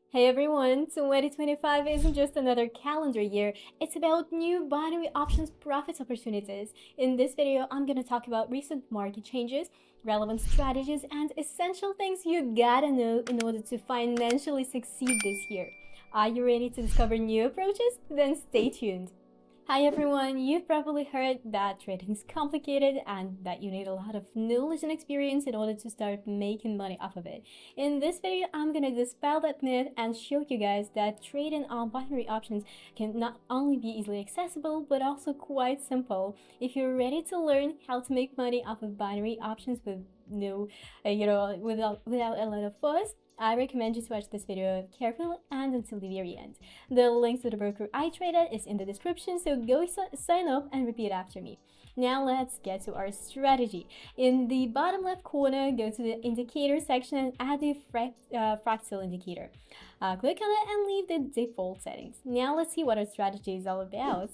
Hey everyone, 2025 isn't just another calendar year, it's about new binary options profit opportunities. In this video, I'm gonna talk about recent market changes, relevant strategies, and essential things you gotta know in order to financially succeed this year. Are you ready to discover new approaches? Then stay tuned. Hi everyone, you've probably heard that trading is complicated and that you need a lot of knowledge and experience in order to start making money off of it. In this video, I'm gonna dispel that myth and show you guys that trading on binary options can not only be easily accessible but also quite simple. If you're ready to learn how to make money off of binary options with without a lot of fuss, I recommend you to watch this video carefully and until the very end. The link to the broker I traded is in the description, so go sign up and repeat after me. Now let's get to our strategy. In the bottom left corner, go to the indicator section and add the fractal indicator. Click on it and leave the default settings. Now let's see what our strategy is all about.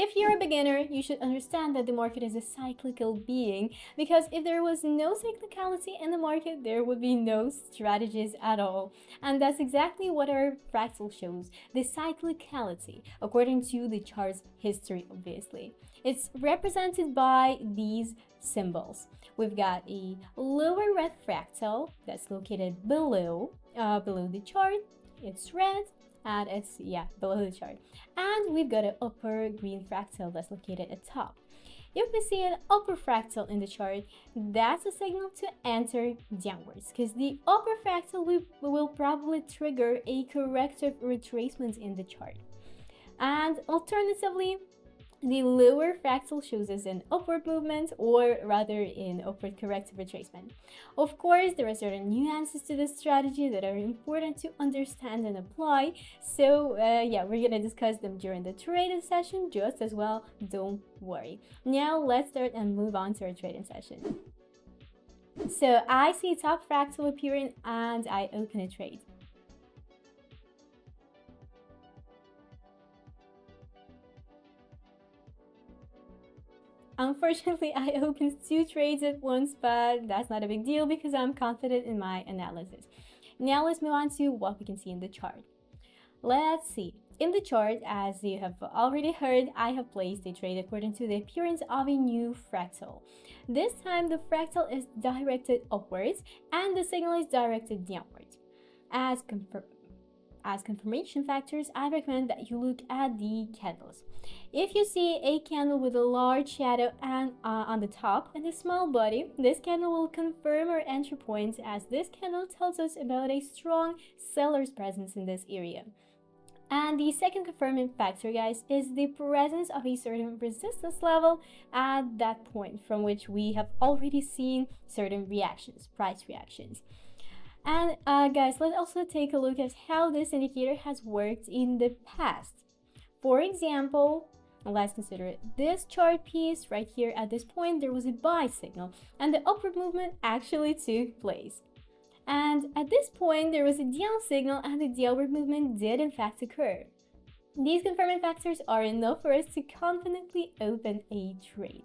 If you're a beginner, you should understand that the market is a cyclical being, because if there was no cyclicality in the market, there would be no strategies at all. And that's exactly what our fractal shows, the cyclicality, according to the chart's history, obviously. It's represented by these symbols. We've got a lower red fractal that's located below the chart. It's red and it's below the chart, and we've got an upper green fractal that's located at top. If we see an upper fractal in the chart, that's a signal to enter downwards, because the upper fractal will probably trigger a corrective retracement in the chart. And alternatively, the lower fractal shows us an upward movement, or rather an upward corrective retracement. Of course, there are certain nuances to this strategy that are important to understand and apply. So we're gonna discuss them during the trading session just as well, don't worry. Now let's start and move on to our trading session. So I see top fractal appearing and I open a trade. Unfortunately, I opened 2 trades at once, but that's not a big deal because I'm confident in my analysis. Now let's move on to what we can see in the chart. Let's see. In the chart, as you have already heard, I have placed a trade according to the appearance of a new fractal. This time, the fractal is directed upwards and the signal is directed downwards. As confirmation factors, I recommend that you look at the candles. If you see a candle with a large shadow and on the top and a small body, this candle will confirm our entry point, as this candle tells us about a strong seller's presence in this area. And the second confirming factor, guys, is the presence of a certain resistance level at that point, from which we have already seen certain reactions, price reactions. And guys, let's also take a look at how this indicator has worked in the past. For example, let's consider this chart piece right here. At this point, there was a buy signal and the upward movement actually took place. And at this point, there was a down signal and the downward movement did in fact occur. These confirming factors are enough for us to confidently open a trade.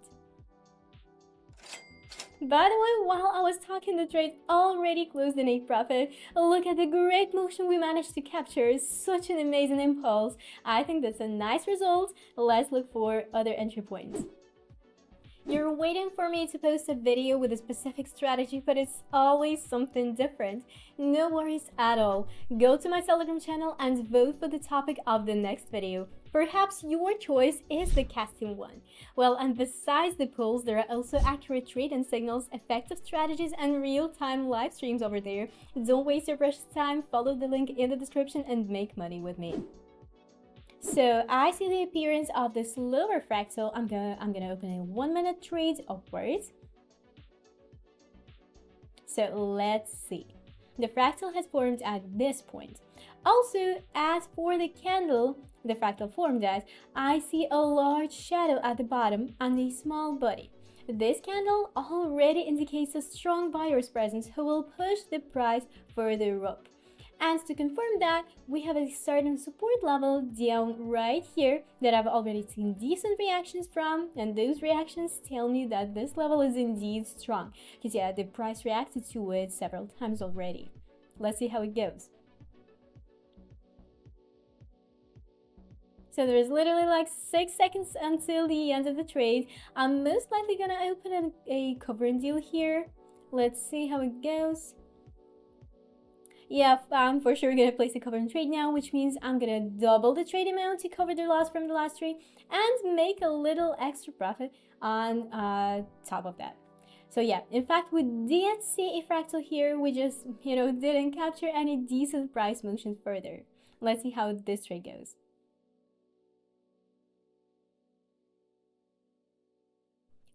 By the way, while I was talking, the trade already closed in a profit. Look at the great motion we managed to capture, such an amazing impulse. I think that's a nice result. Let's look for other entry points. You're waiting for me to post a video with a specific strategy, but it's always something different. No worries at all. Go to my Telegram channel and vote for the topic of the next video. Perhaps your choice is the casting one. Well, and besides the polls, there are also accurate trading signals, effective strategies, and real-time live streams over there. Don't waste your precious time. Follow the link in the description and make money with me. So I see the appearance of this lower fractal. I'm gonna open a 1-minute trade upwards. So let's see. The fractal has formed at this point. Also, as for the candle the fractal formed at, I see a large shadow at the bottom and a small body. This candle already indicates a strong buyer's presence who will push the price further up. And to confirm that, we have a certain support level down right here that I've already seen decent reactions from, and those reactions tell me that this level is indeed strong, because the price reacted to it several times already. Let's see how it goes. So there's literally like 6 seconds until the end of the trade. I'm most likely gonna open a covering deal here. Let's see how it goes. Yeah, I'm for sure gonna place a covering trade now, which means I'm gonna double the trade amount to cover the loss from the last trade and make a little extra profit on top of that. So yeah, in fact, we did see a fractal here. We just, didn't capture any decent price motion further. Let's see how this trade goes.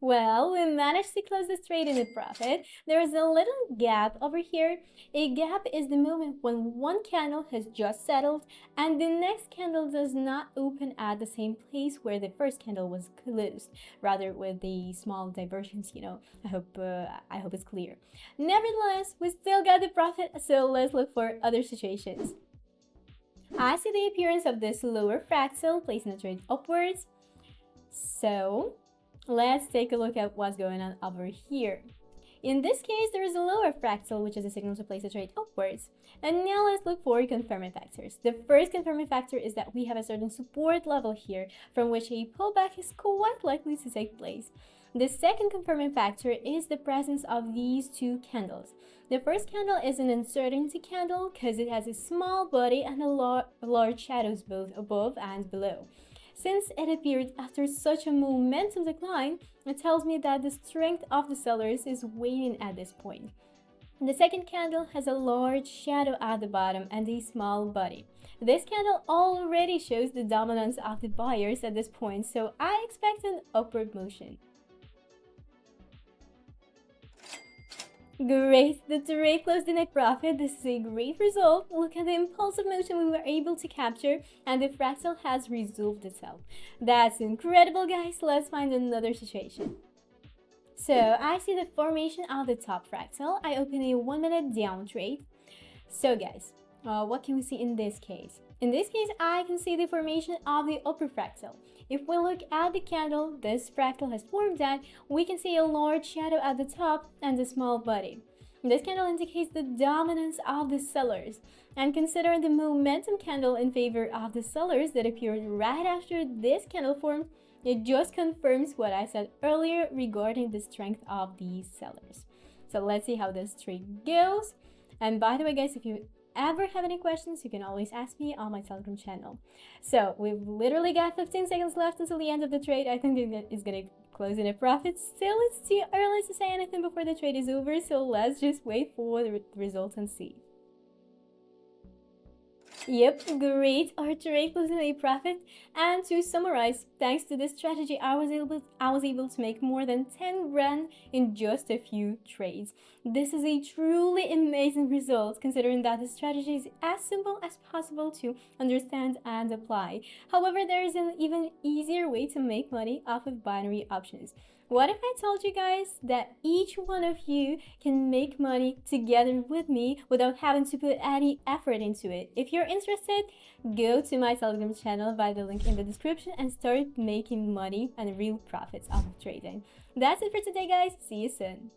Well, we managed to close this trade in a profit. There is a little gap over here. A gap is the moment when one candle has just settled and the next candle does not open at the same place where the first candle was closed, rather with the small divergence, I hope it's clear. Nevertheless, we still got the profit, so let's look for other situations. I see the appearance of this lower fractal placing the trade upwards. So let's take a look at what's going on over here. In this case, there is a lower fractal, which is a signal to place a trade upwards. And now let's look for confirming factors. The first confirming factor is that we have a certain support level here from which a pullback is quite likely to take place. The second confirming factor is the presence of these two candles. The first candle is an uncertainty candle because it has a small body and large shadows both above and below. Since it appeared after such a momentum decline, it tells me that the strength of the sellers is waning at this point. The second candle has a large shadow at the bottom and a small body. This candle already shows the dominance of the buyers at this point, so I expect an upward motion. Great, the trade closed in a profit. This is a great result. Look at the impulsive motion we were able to capture, and the fractal has resolved itself. That's incredible, guys. Let's find another situation. So I see the formation of the top fractal. I open a 1-minute down trade. So guys, what can we see in this case? In this case, I can see the formation of the upper fractal. If we look at the candle this fractal has formed at, we can see a large shadow at the top and a small body. This candle indicates the dominance of the sellers. And considering the momentum candle in favor of the sellers that appeared right after this candle formed, it just confirms what I said earlier regarding the strength of these sellers. So let's see how this trade goes. And by the way, guys, if you ever have any questions, you can always ask me on my Telegram channel. So we've literally got 15 seconds left until the end of the trade. I think it's gonna close in a profit. Still, it's too early to say anything before the trade is over, so let's just wait for the results and see. Yep, great, our trade closed in a profit. And to summarize, thanks to this strategy, I was able to make more than 10 grand in just a few trades. This is a truly amazing result, considering that the strategy is as simple as possible to understand and apply. However, there is an even easier way to make money off of binary options. What if I told you guys that each one of you can make money together with me without having to put any effort into it? If you're interested, go to my Telegram channel via the link in the description and start making money and real profits off of trading. That's it for today, guys. See you soon.